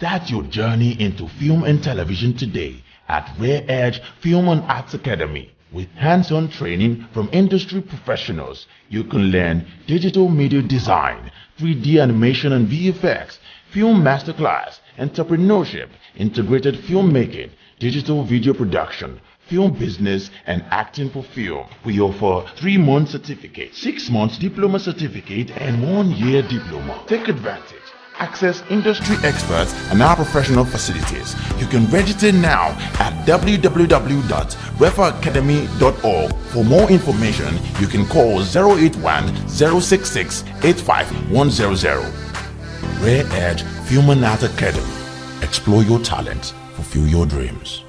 Start your journey into film and television today at Rare Edge Film and Arts Academy. With hands-on training from industry professionals, you can learn digital media design, 3D animation and VFX, film masterclass, entrepreneurship, integrated filmmaking, digital video production, film business, and acting for film. We offer 3-month certificate, 6 months diploma certificate, and 1-year diploma. Take advantage. Access industry experts and our professional facilities. You can register now at www.refaacademy.org. For more information, you can call 081-066-85100. Rare Edge Film and Art Academy. Explore your talents, fulfill your dreams.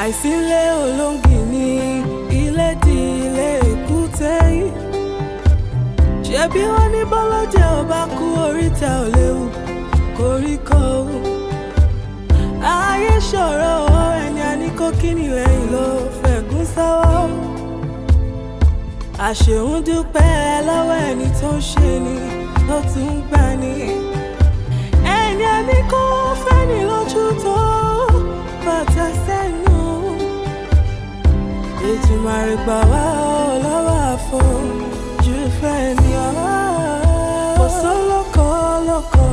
Àìsílẹ̀ olóngìní ilé di ilé èkúté yìí. Ṣebí wọ́n ní bọ́lọ́jẹ́ ò bá kú oríta ò léwu koríko. Ayé ṣòro ẹni àníkó kíni lẹ́yìn ló fẹ̀gún sọ́wọ́. Àṣeun dúpẹ́ lọ́wọ́ ẹni tó ń ṣe ni ló tún ń gbà ní. Ẹni àníkó fẹ́ni lójú tó bàtà sẹ́nu. Ètùmàrè gbà wá lọ́wọ́ àfojú fẹ́ni ọ̀wá. Kò sólókò lóko.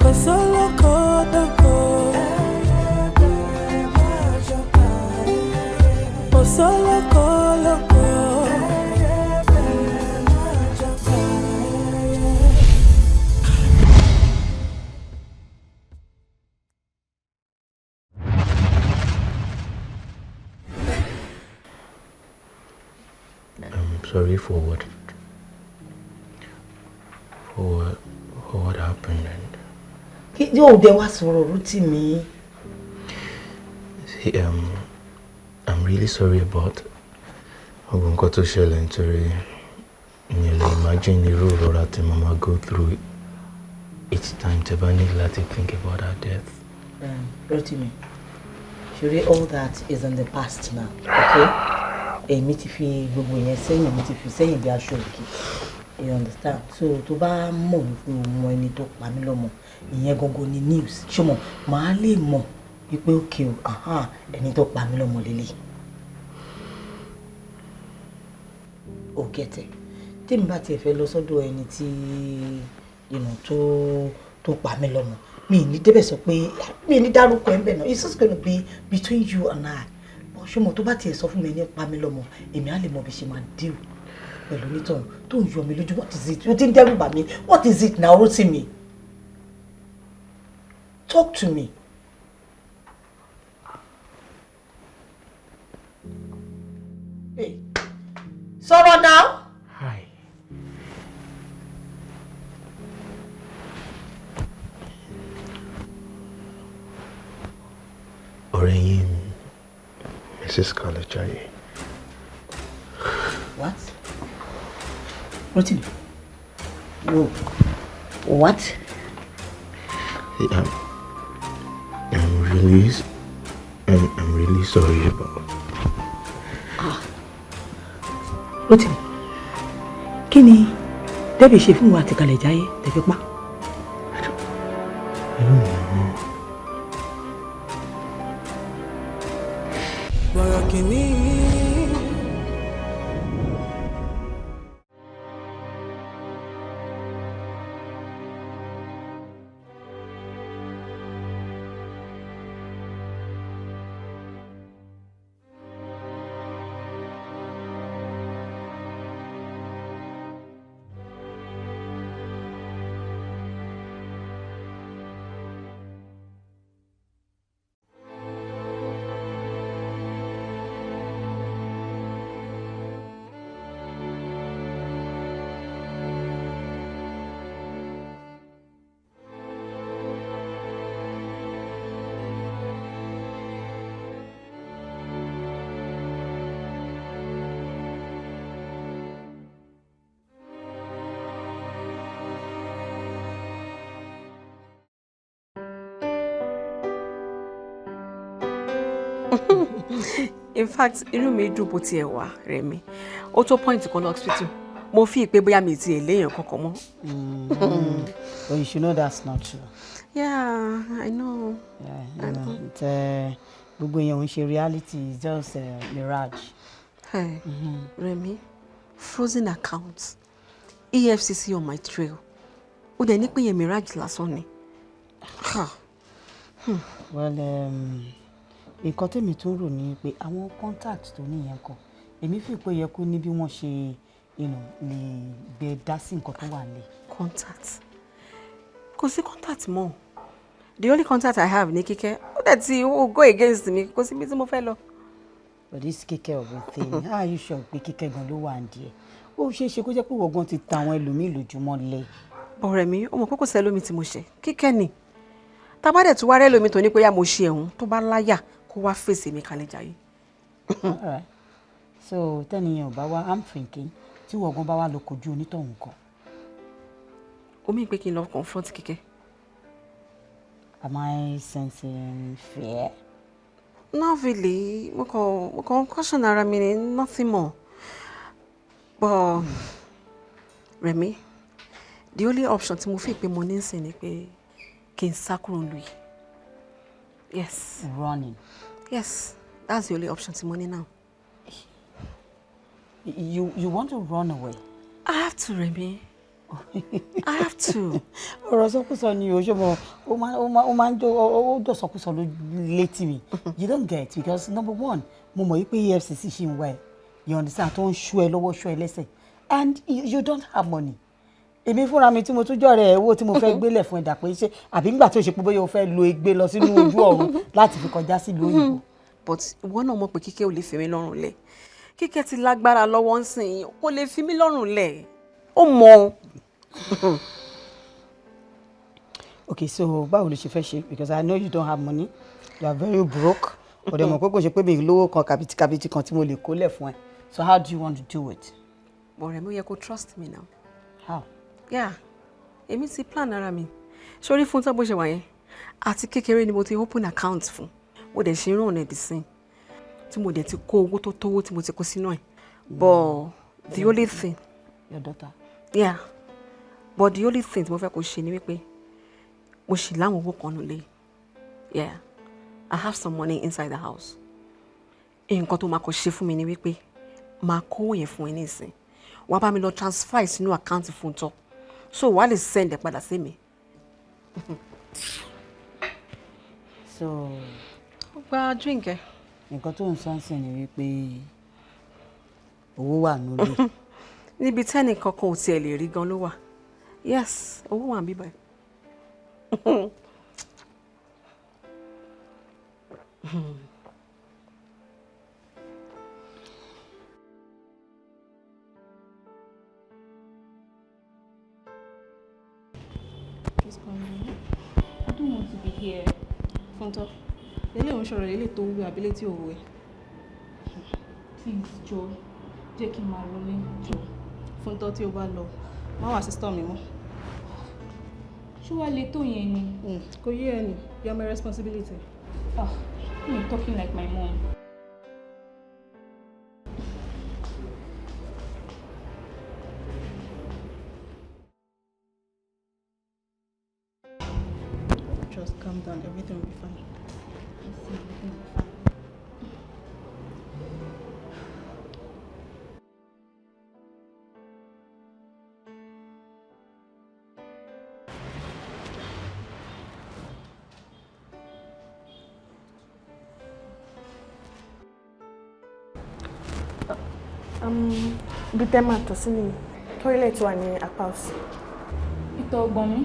Kò sólókò dóko. Kò sólókò lóko. I'm sorry for what happened. Yo, there was routine me. See, I'm really sorry about I'm going to share entry. Imagine the road that Mama go through each time to need to think about her death. Rotimi, surely all that is in the past now, okay? Èmi ti fi gbogbo yẹn sẹ́yìn, èmi ti fi sẹ́yìn bí aṣọ òkè. You understand? So tó bá mọ̀ wípé o mọ ẹni tó pa mí lọ́mọ, ìyẹn gangan ni news. Ṣé mo máa lè mọ̀ wípé okay o, ẹni tó pa mí lọ́mọ lélẹ̀. O get it. Tí mi bá tiẹ̀ fẹ́ lọ sọ́dọ̀ ẹni tí tó pa mí lọ́mọ, mi ní débẹ̀ sọ pé mi ní dárúkọ ẹ̀ ń bẹ̀ náà. It's just going to be between you and I. Ṣùgbọ́n tó bá tiẹ̀ sọ fún mi ní pa mí lọ́mọ, èmi á lè mọ bí ṣe máa deal pẹ̀lú onítọ̀hún tó ń yọ mi lójú. What is it? O ti ń dẹ́rù bà mí. What is it now, Rotimi? Talk to me. Hey, sọ̀rọ̀ now. Hi. Ọ̀rẹ́ Mrs. Kalajaye. What? Rotimi? No. What? See, I'm really sorry about. Rotimi, kí ni Debbie ṣe fún wa àti Kalajaye tẹ́ fi pa? I don't know. Borokini. In fact, inú mi dùn bó tiẹ̀ wà Rẹ̀mí. Ó tó point kan lọ hospital. Mo fi pé bóyá mi ti léèyàn kankan mọ́. But you should know that's not true. Yeah, I know. Yeah, you know, it's gbogbo èèyàn ń ṣe reality is just a mirage. Hey, Rẹ̀mí, frozen accounts, EFCC on my trail. Ó dẹ̀ ní pé yẹn mirage lásán ni. Well, nǹkan tèmi tún rò ní pé àwọn contact tó ní yẹn kan èmi fi pé yẹ kó ní bí wọ́n ṣe lè gbé dá sí nǹkan tó wà nílẹ̀. Contact? Kò sí contact mọ́. The only contact I have ní Kíkẹ́. Ó dẹ̀ ti go against me. Kò sí bí tí mo fẹ́ lọ. But this Kíkẹ́ of a thing, how are you sure pé Kíkẹ́ gan ló wà nídìí ẹ̀? Ó ṣeé ṣe kó jẹ́ pé wọ́n ti ta àwọn ẹlòmíì lójúmọ́ lẹ̀. Ọ̀rẹ́ mi, ó mọ̀ pé kò sẹ́lómi tí mo ṣe. Kíkẹ́ ni. Tá bá dẹ̀ tún wá rẹ́ lómi tó ní pé yá mo ṣe ẹ̀hún tó bá láyà kó wá fèsì mi kalẹ̀ jayé. Alright. So tẹ́niyàn ò bá wá, I'm thinking tí wọ́n gan bá wá lọ kojú onítọ̀hún kan. Omi pé kí n lọ confront Kíkẹ́. Am I sensing fear? Not really. Mo kàn caution ara mi ni, nothing more. But Rẹ̀mí, the only option tí mo fi pé mo ní sìn ni pé kí n sá kúrò nílùú yìí. Yes. Running. Yes, that's the only option tí mo ní now. You want to run away? I have to, Rẹ̀mí. I have to. Ọ̀rọ̀ sọkúsọ ni o ṣe mọ ó máa ń jó ó dọ̀ sọkúsọ létí mi. You don't get because number one mo mọ̀ wípé EFCC ṣì ń wá ẹ̀. You understand tó ń ṣú ẹ lọ́wọ́ ṣú ẹ lẹ́sẹ̀ and you don't have money. Èmi fúnra mi tí mo tún jọ̀rẹ́ ẹ̀ wo tí mo fẹ́ gbélẹ̀ fún ẹ̀dà pé ṣé àbí ńgbà tó ṣe pé bóyá o fẹ́ lo egbe lọ sínú ojú ọ̀run láti fi kọjá sí ìlú òyìnbó. But ìwọ náà mọ̀ pé Kíkẹ́ ò lè fi mí lọ́rùn lẹ̀. Kíkẹ́ ti lágbára lọ́wọ́ ń sìn kò lè fi mí lọ́rùn lẹ̀. Ó mọ̀. Okay, so báwo ló ṣe fẹ́ ṣe because I know you don't have money. You are very broke. But mo pé kò ṣe pé mi lówó kan kàbìtì kan tí mo lè kólẹ̀ fún ẹ. So how do you want to do it? Ọ̀rẹ́ mi ó yẹ kó trust me now. How? Yeah, èmi ti plan ara mi. Sórí fún tó bó ṣe wà yẹn. Àti kékeré ni mo ti open account fún. Mo dẹ̀ ṣe rán ọ̀nà ẹ̀dísìn. Tí mo dẹ̀ ti kó owó tó tówó tí mo ti kó sínú ẹ̀. But the only thing. Your daughter? Yeah. But the only thing tí mo fẹ́ kó ṣe ni wípé mo ṣì láwọn owó kan nílé. Yeah. I have some money inside the house. Nǹkan tó máa kó ṣe fún mi ni wípé máa kó yẹn fún ẹ nísìn. Wàá bá mi lọ transfer sínú account fún tó. So wàá lè send ẹ padà sí mi. So Gba drink ẹ. nǹkan tó ń sọ́nsìn ni wípé owó wà nílé. Níbi tẹ́nì kankan ò tiẹ̀ lè rí gan ló wà. Yes, owó wà níbí báyìí. Just come in. I don't want to be here. Fonto, lele òun ṣọ̀rọ̀ lele tó wú àbí létí òwe. Please, Joe, jẹ́ kí n máa lọ lé Joe. Fonto tí o bá lọ, má wá sister mi mọ́. Ṣé wàá le tó yẹn ni? Kò yé ẹ ni, you are my responsibility. Ah, you're talking like my mom. Just calm down, everything will be fine. Everything will be fine. Bí tẹ́ máa tọ̀ sí ni toilet wà ní apá òsì. Ìtọ̀ ọgbọ̀n mi.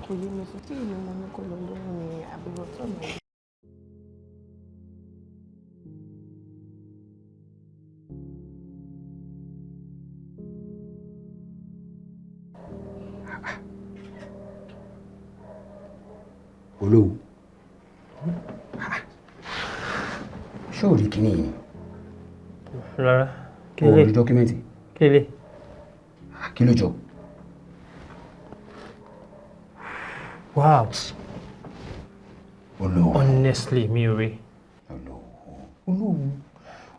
Kò yé mi fún kí ni mo ní kó lọ lóhùn ní àbúrò tó mi. Olówu. Ṣé o rí kíní yìí? Rárá. O rí dọ́kúmẹ́ntì? Kí ló jọ? Wow. Olówu. Honestly, mi ò rí. Olówu.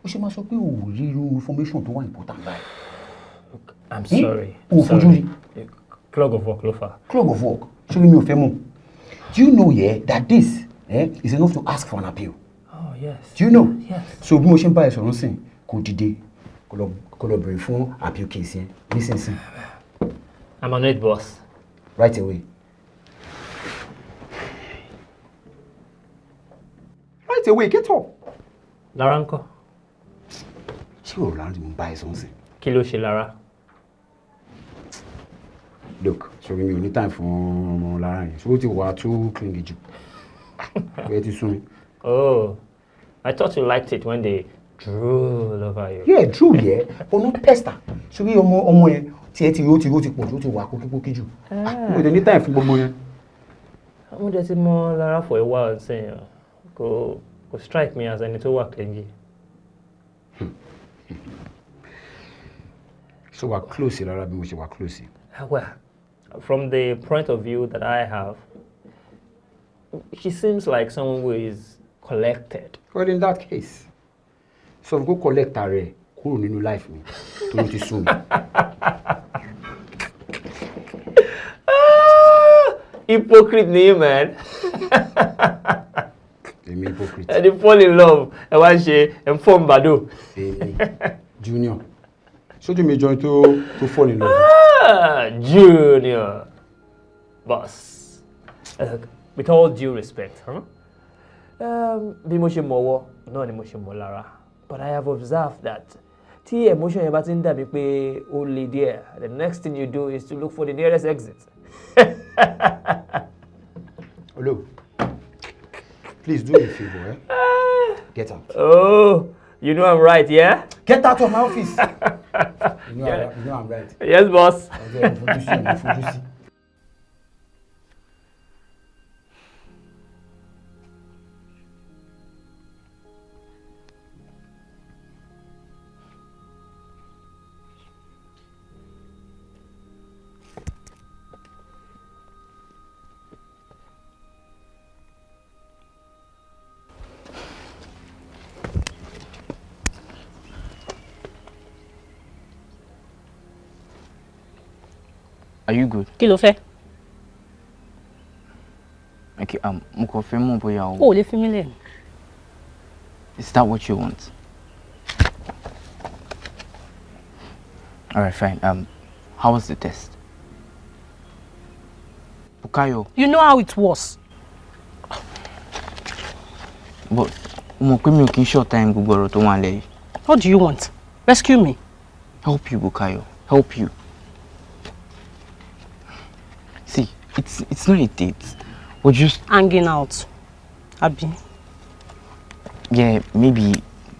Ó ṣe máa sọ pé o rí irú information tó wà important báyìí. I'm sorry. O fojú rí. Clog of work ló fà. Clog of work. Ṣé mi ò fẹ́ mọ̀? Do you know that this is enough to ask for an appeal? Oh yes. Do you know? Yes. So bí mo ṣe ń bá ẹ sọ̀rọ̀ sìn kò dìde kó lọ bèrè fún appeal case yẹn nísinsìnyí. I'm on it, boss. Right away. Right away, get up. Lára ńkọ́? Ṣé o rà ń bá ẹ sọ̀rọ̀ sìn? Kí ló ṣe Lára? Look, sorry, mi ò ní time fún ọmọ Lára yẹn. So ó ti wà too clingy jù. Ẹ ti sún mi. Oh, I thought you liked it when they drool over you. Yeah, drool, yeah, but not pester. Sorry, ọmọ yẹn tí ẹ ti ro ti pọ̀ jù ó ti wà kókíkókí jù. Mo dẹ̀ ní time fún gbogbo yẹn. Mo dẹ̀ ti mọ̀ Lára for a while saying kò strike me as ẹni tó wà clingy. So we're close, Lára bí mo ṣe wà close. Well, from the point of view that I have, she seems like someone who is collected. Well, in that case, so go collect her kúrò nínú life mi tó ti sún mi. Hypocrite ni man. Èmi hypocrite. And they fall in love. Ẹ wá ṣe inform Bado. Junior. Sójú mi join to fall in love. Junior. Boss. With all due respect, bí mo ṣe mọ̀wọ́ náà ni mo ṣe mọ̀ Lára. But I have observed that tí emotion yẹn bá ti ń dàbí pé ó le díẹ̀, the next thing you do is to look for the nearest exit. Hello. Please do me a favor, Get out. Oh, you know I'm right, yeah? Get out of my office. You know I'm right. Yes, boss. Are you good? Kí ló fẹ́? Okay, mo kàn fẹ́ mọ̀ bóyá o. O lè fi mí lẹ̀. Is that what you want? All right, fine. How was the test? Bukayo. You know how it was. But mo pé mi ò kí n short time gbogbo ọ̀rọ̀ tó wà lẹ́yìn. What do you want? Rescue me. Help you, Bukayo. Help you. See, it's not a date. We're just hanging out. Abi. Yeah, maybe.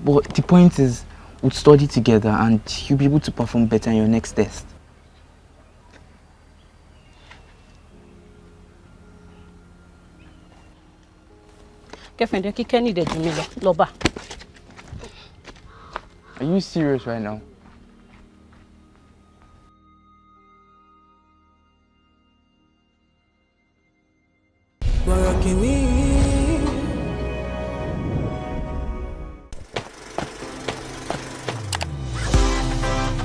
But the point is, we'll study together and you'll be able to perform better in your next test. Are you serious right now? Borokini.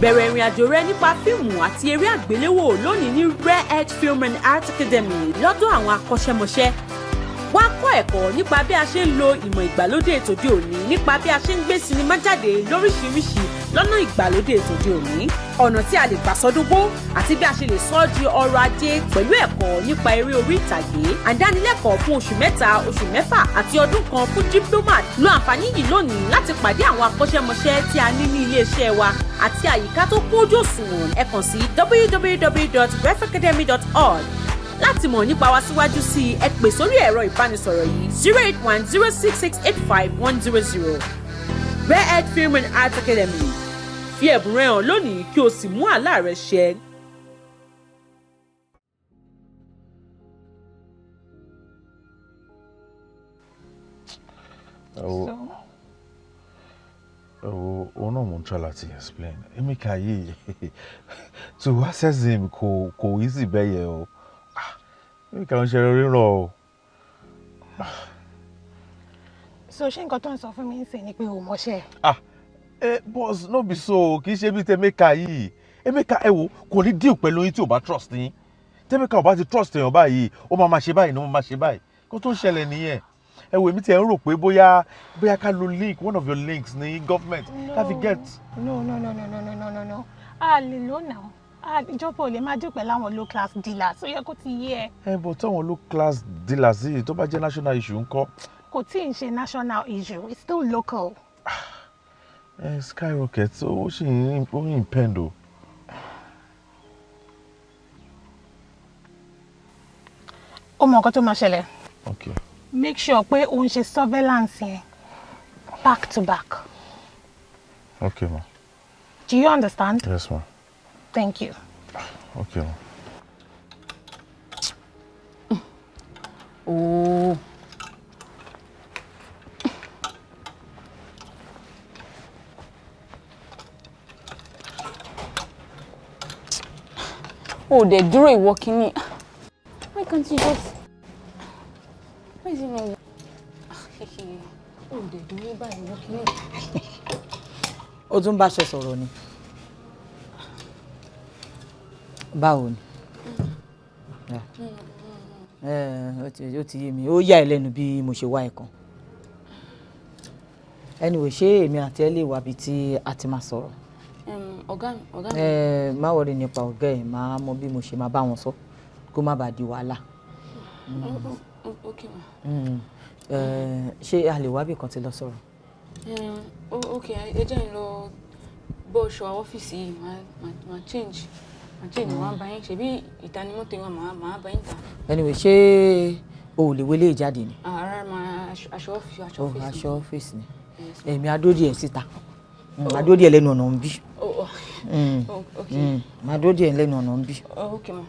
Bẹ̀rẹ̀ ìrìn àjò rẹ nípa fíìmù àti eré àgbéléwò lónìí ní Rare Edge Film and Art Academy lọ́dọ̀ àwọn akọ́ṣẹ́mọṣẹ́. Wá kọ́ ẹ̀kọ́ nípa bí a ṣe ń lo ìmọ̀ ìgbàlódé tòde òní nípa bí a ṣe ń gbé sinimá jáde lóríṣiríṣi lọ́nà ìgbàlódé tòde òní. Ọ̀nà tí a lè gbà sọdúngbó àti bí a ṣe lè sọ ọ́ di ọrọ̀ ajé pẹ̀lú ẹ̀kọ́ nípa eré orí ìtàgé. Àdánilẹ́kọ̀ọ́ fún oṣù mẹ́ta, oṣù mẹ́fà àti ọdún kan fún diplomat. Lo àǹfààní yìí lónìí láti pàdé àwọn akọ́ṣẹ́mọṣẹ́ tí a ní ní iléeṣẹ́ wa àti àyíká tó kójú òṣùwọ̀n. Ẹ kàn sí www.refacademy.org. Láti mọ̀ nípa wa síwájú sí i, ẹ pè sórí ẹ̀rọ ìbánisọ̀rọ̀ yìí 08106685100. Rare Edge Film and Art Academy. Fi ẹ̀bùn rẹ hàn lónìí kí o sì mú àlá rẹ ṣẹ. Oh, no, Montreality explain. Emeka ye to access him ko easy be ye o. Emeka on share ro. So ṣé nǹkan tó ń sọ fún mi ńsìn ni pé o mọṣẹ́. Boss, no be so. Kì í ṣe bí Emeka yìí. Emeka wo kò ní deal pẹ̀lú yín tí ò bá trust yín. Emeka ò bá ti trust èèyàn báyìí, ó máa ṣe báyìí, ó máa ṣe báyìí. Kó tó ń ṣẹlẹ̀ nìyẹn. Èmi tí ẹ ń rò pé bóyá ká lo link, one of your links ní government ká fi get. No. A lè lò náà. Ìjọba ò lè máa dé pẹ̀lú àwọn low class dealers. Ó yẹ kó ti yé ẹ. But àwọn low class dealers yìí tó bá jẹ́ national issue ńkọ́. Kò tí ì ṣe national issue, it's still local. Skyrocket, so ó ṣì ń impend o. Ó mọ nǹkan tó máa ṣẹlẹ̀. Okay. Make sure pé o ń ṣe surveillance yẹn back to back. Okay, ma. Do you understand? Yes, ma. Thank you. Okay, ma. Oh. Oh, they dúró ìwọ kíní. Why can't you just... Why is it not... Oh, they dúró báyìí ìwọ kíní. Ó tún bá ṣe sọ̀rọ̀ ni. Báwo ni? Ó ti yé mi. Ó yà ẹ́ lẹ́nu bí mo ṣe wá ẹ̀ kan. Anyway, ṣé èmi àti ẹ lè wá bí tí a ti máa sọ̀rọ̀? Ọ̀gá mi. Má worry nípa ọ̀gá ẹ̀, máa mọ bí mo ṣe máa bá wọn sọ kó má bàa di wàhálà. Okay ma. Ṣé a lè wá bí kan ti lọ sọ̀rọ̀? Okay, ẹ jẹ́ n lọ bọ́ ṣọ ọ́fíìsì yìí, máa change wá bá yín, ṣebí ìtanimọ́tò wa máa bá yín ta. Anyway, ṣé o ò lè wọlé ìjáde ni? Rárá, aṣọ ọ́fíìsì. Aṣọ ọ́fíìsì ni. Èmi adódì ẹ̀ síta. Adódì ẹ̀ lẹ́nu ọ̀nà ń bí. Okay. Adódì ẹ̀ lẹ́nu ọ̀nà ń bí. Okay ma.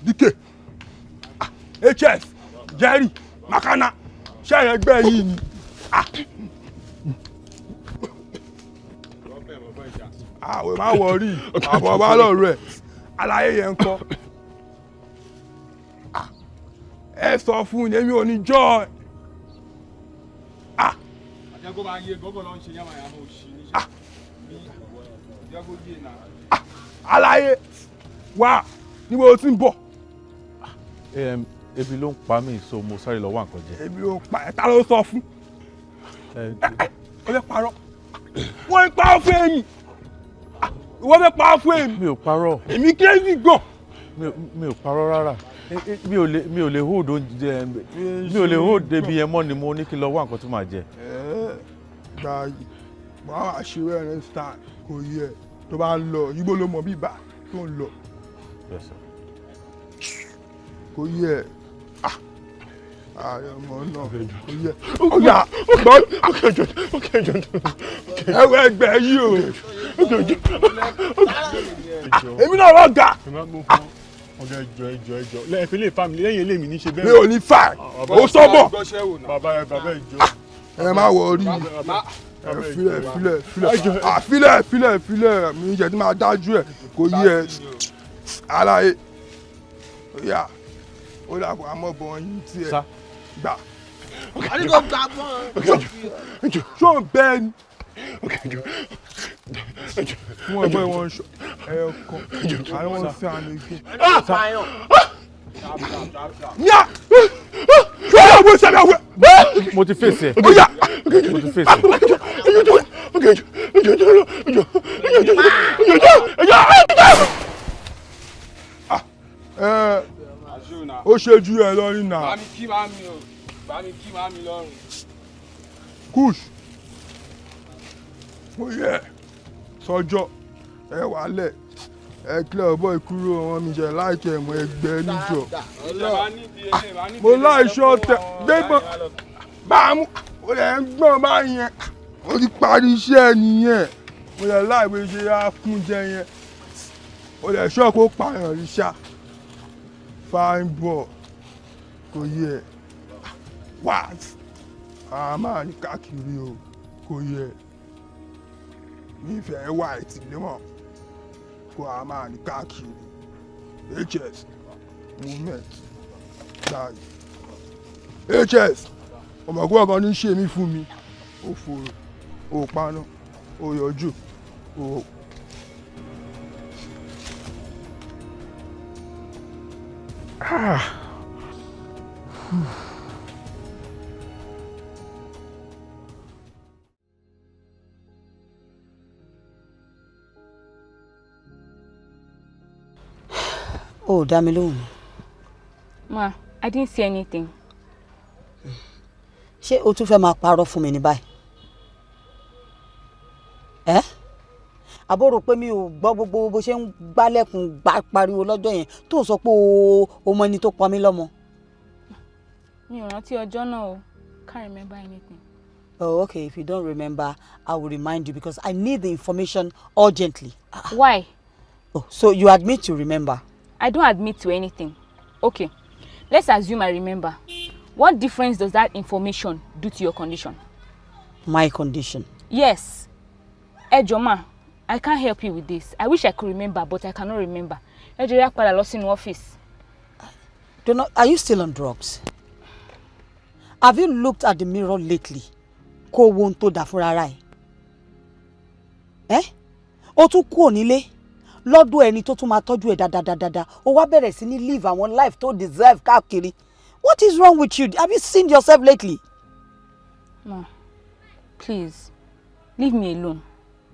DK, HS, Jerry, Makana, ṣé ẹgbẹ́ yìí ni? Àwẹ̀ máa wọrí, àbọ̀ bá lọ́rọ̀ ẹ̀, aláyé yẹn ń kọ́. Ẹ sọ fún mi, èmi ò ní jọ́ ẹ. Àjẹgó máa yé gbọ́gbọ́ lọ ń ṣe yàmàyàmà òṣì níṣẹ́. Àjẹgó yé náà. Aláyé, wá, níbo o ti ń bọ̀? Ebi ló ń pa mí, so mo sáré lọ wá nǹkan jẹ. Ebi ló ń pa ẹ̀, ta ló sọ fún? Ó fẹ́ parọ́. Wọ́n ń pa fún èmi. Wọ́n fẹ́ pa fún èmi. Mi ò parọ́. Èmi crazy gan. Mi ò parọ́ rárá. Mi ò lè hold oúnjẹ, mi ò lè hold ebi yẹn mọ́ ni mo ní kí n lọ wá nǹkan tó máa jẹ. Gbàyè, wàá wá ṣe wẹ́rẹ́ style kò yẹ tó bá ń lọ, yíbo ló mọ bí ibà tó ń lọ. Kò yẹ. Ààrẹ ọmọ náà kò yẹ. Ọ̀gá ọ̀gá ẹ̀wọ̀ ẹgbẹ́ yìí o. Èmi náà wọ́n ga. Ọ̀gá ẹjọ́ lẹ́yìn fi lè fa mi lẹ́yìn eléyìí ní ṣe bẹ́ẹ̀. Mi ò ní fa ó sọ́bọ̀. Bàbá ẹjọ́. Ẹ má wọrí. Filẹ̀ mi jẹ́ tí máa dájú ẹ̀ kò yẹ. Aláyé yà ó dà kó amọ̀bọ̀ yín tí ẹ gbà. Àdìgbò gbà bọ́n. Ṣó ń bẹ́ẹ̀ ni. Wọ́n ẹgbẹ́ wọn ṣọ ẹ̀ẹ̀kan àwọn wọn fi àmì gbé. Yá! Ṣé o bó ṣe àwẹ̀? Mo ti fèsì ẹ̀. Mo ti fèsì ẹ̀. Ó ṣe ju ẹ lọ nínú. Bá mi kí máa mi lọ́rùn. Kush. Mo yẹ sọjọ́ ẹ wálẹ̀ ẹ kílẹ̀ ọ̀bọ̀ ìkúrò wọn mi jẹ láìkẹ́ ẹ̀mọ́ ẹgbẹ́ níjọ. Mo láìṣọ́ tẹ gbẹ́gbọ́n bá a mú ó lè ń gbọ́n báyẹn ó ti parí iṣẹ́ nìyẹn ó lè láìpẹ́ ṣe á fún jẹ yẹn ó lè ṣọ́ kó pààyàn rí ṣá fine boy kò yẹ what a máa ní káàkiri o kò yẹ nífẹ̀ẹ́ wà ìtìlẹ́ mọ̀ kó a máa ní káàkiri hs movement die hs ọmọkùnrin kan ní ṣe mí fún mi ó fòrò ó paná ó yọjú ó. Oh, dá mi lóhùn. Ma, I didn't see anything. Ṣé o tún fẹ́ máa parọ́ fún mi ní báyìí? Àbó rò pé mi ò gbọ́ gbogbo bó ṣe ń gbálẹ̀kùn pariwo lọ́jọ́ yẹn tó sọ pé o mọ ẹni tó pa mí lọ́mọ. Mi ò rántí ọjọ́ náà o. Can't remember anything. Oh, okay. If you don't remember, I will remind you because I need the information urgently. Why? Oh, so you admit you remember? I don't admit to anything. Okay, let's assume I remember. What difference does that information do to your condition? My condition? Yes. Ejoma, I can't help you with this. I wish I could remember, but I cannot remember. Ejoma padà lọ sínú office. Are you still on drugs? Have you looked at the mirror lately? Kó wo tó dà fúnra rẹ̀. Ó tún kú onílé. Lọ́dún ẹni tó tún máa tọ́jú ẹ̀ dáadáa. Ó wá bẹ̀rẹ̀ sí ní live àwọn life tó deserve káàkiri. What is wrong with you? Have you seen yourself lately? Ma, please, leave me alone.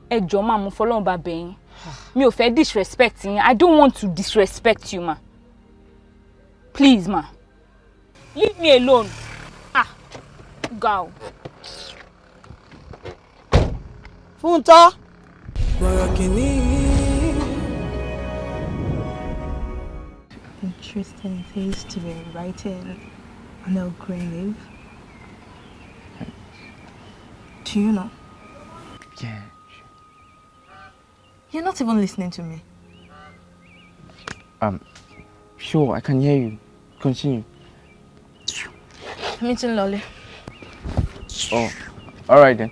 Ẹ jọ̀ọ́ ma, mo fọlọ́run bá bẹ̀ yín. Mi ò fẹ́ disrespect yín. I don't want to disrespect you, ma. Please, ma. Leave me alone. Go. Funto. Borokini. Interesting things to be writing on a grave. Do you know? Yeah. You're not even listening to me. Sure, I can hear you. Continue. Meeting Lolly. Oh, all right then.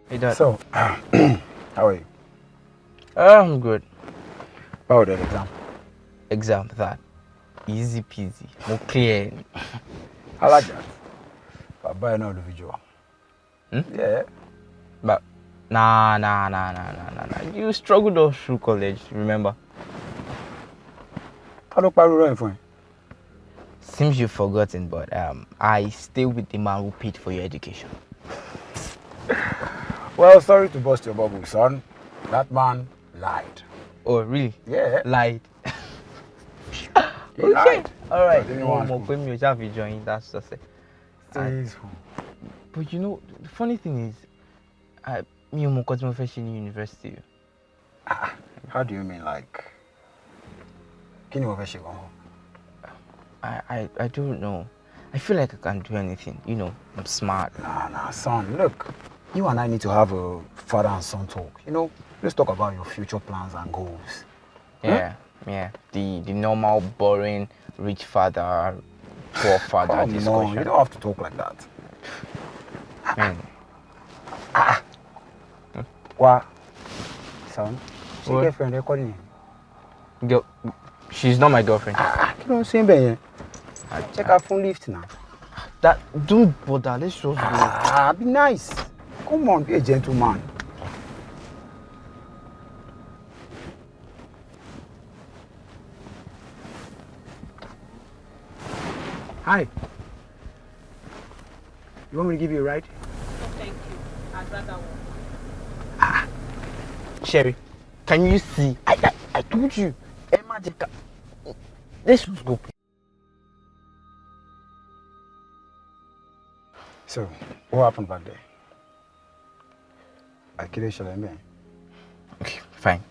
Hey, Dad. So, how are you? I'm good. How did the exam? Exam, that. Easy peasy. More clear. I like that. But buy another individual. Yeah. But, nah. You struggled all through college, remember? How do I run for you? Seems you've forgotten, but I stay with the man who paid for your education. Well, sorry to burst your bubble, son. That man lied. Oh, really? Yeah. Lied. He lied. All right. That's just it. But you know, the funny thing is, me and Mokotimo in university. How do you mean, like? Can you I don't know. I feel like I can do anything. You know, I'm smart. Nah, son. Look, you and I need to have a father and son talk. You know, let's talk about your future plans and goals. Yeah. The normal, boring, rich father, poor father discussion. No, you don't have to talk like that. Man. What? Son, she girlfriend, they're calling you. She's not my girlfriend. You know what I'm saying? Check her phone lift now. Don't bother. Let's just go. Be nice. Come on, be a gentleman. Hi. You want me to give you a ride? No, thank you. I'd brother one. Sherry, can you see? I told you. Imagine. Let's just go. So, what happened back there? I killed Shalem. Okay, fine.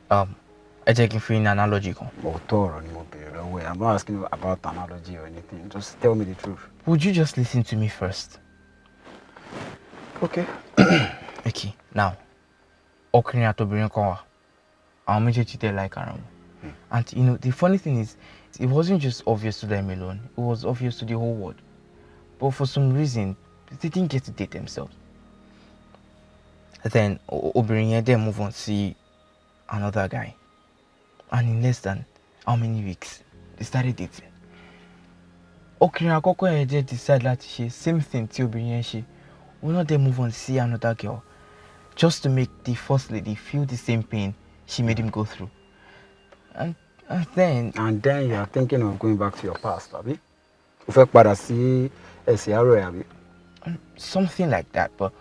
I take for an analogy. I'm not asking you about analogy or anything. Just tell me the truth. Would you just listen to me first? Okay. Okay, now. Okrinya to bring kowa. I'll make you like around. And you know, the funny thing is, it wasn't just obvious to them alone, it was obvious to the whole world. But for some reason, they didn't get to date themselves. Then Obirinye then move on to see another guy. And in less than how many weeks, they started dating. Okrinya Koko Eje decided that she same thing to Obirinye she will not then move on to see another girl. Just to make the first lady feel the same pain she made him go through. And then you are thinking of going back to your past, Abi? Something like that, but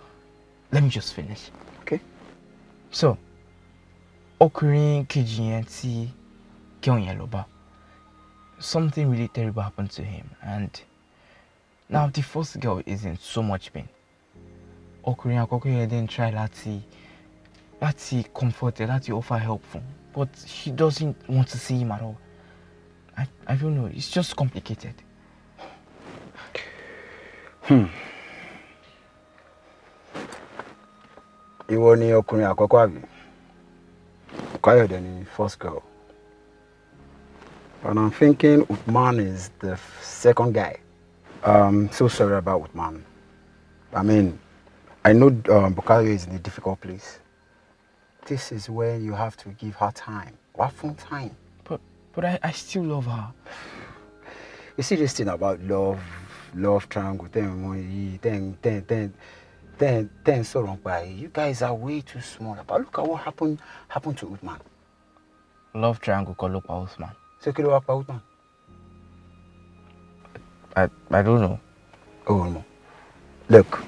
let me just finish. Okay. So, Okurin Kijinti Kyonyeloba. Something really terrible happened to him, and now the first girl is in so much pain. Okurin Akokoye then try Lati comforted, Lati offer help for him, but she doesn't want to see him at all. I don't know, it's just complicated. Ìwọ ni ọkùnrin àkọ́kọ́ àbí? Káyọ̀dé ni first girl. And I'm thinking Uthman is the second guy. So sorry about Uthman. I mean, I know Bukayo is in a difficult place. This is where you have to give her time. What fun time? But I still love her. You see this thing about love triangle, then so wrong by you guys are way too small. But look at what happened to Uthman. Love triangle called Uthman. So kí ló wá pa Uthman? I don't know. Oh no. Look,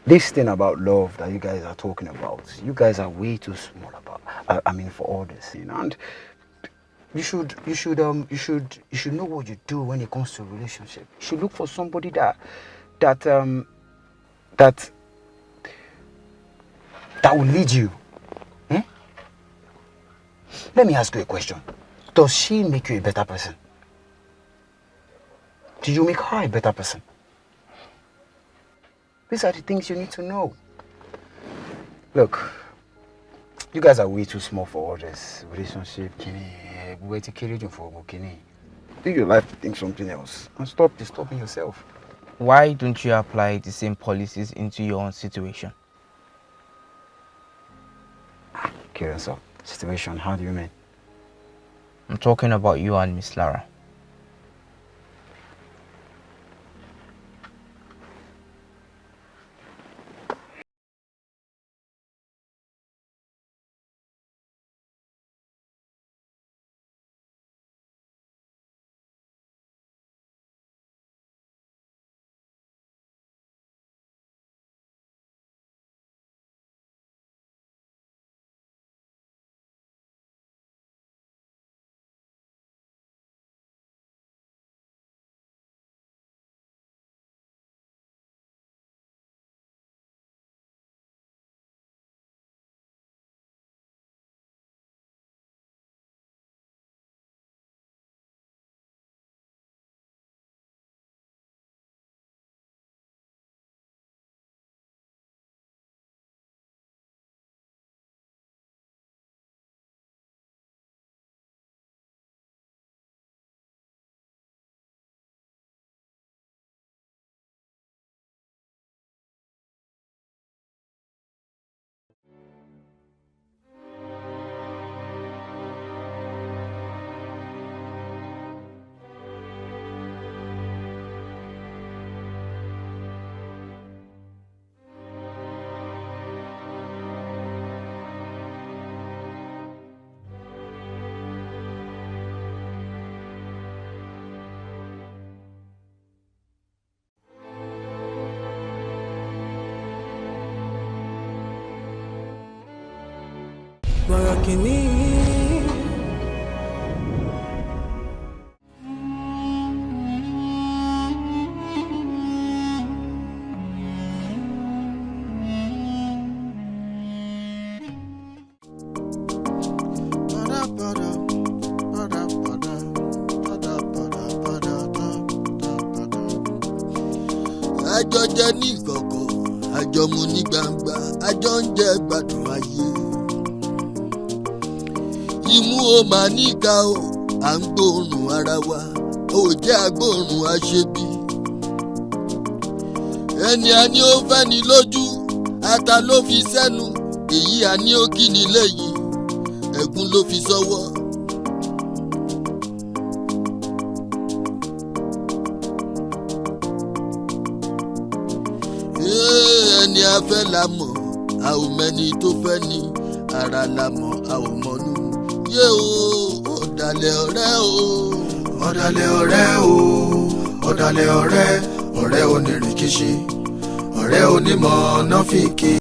this thing about love that you guys are talking about, you guys are way too small about. I mean, for all this, you know. And you should know what you do when it comes to a relationship. You should look for somebody that will lead you. Let me ask you a question. Does she make you a better person? Do you make her a better person? These are the things you need to know. Look, you guys are way too small for all this relationship. Do your life to think something else and stop disturbing yourself. Why don't you apply the same policies into your own situation? Curious situation, how do you mean? I'm talking about you and Miss Lara. Borokini. Àjọ jẹ ní ìkọ̀kọ̀, àjọ mu ní gbangba, àjọ ń jẹ gbádùn ayé. Imú o máa níka o, à ń gbóòórùn ara wa, ò jẹ́ agbóòórùn aṣebi. Ẹni a ní ó fẹ́ ni lójú, ata ló fi sẹ́nu, èyí a ní ó kí ni lẹ́yìn, ẹ̀gún ló fi sọ́wọ́. Ẹni a fẹ́ la mọ̀, a ò mẹ́ni tó fẹ́ ni, ara la mọ̀, a ò mọ̀nú. Yé o, ọ̀dàlẹ̀ ọ̀rẹ́ o. Ọ̀dàlẹ̀ ọ̀rẹ́ o, ọ̀dàlẹ̀ ọ̀rẹ́, ọ̀rẹ́ onírìkíṣí, ọ̀rẹ́ onímọ̀ nọ́fìkì.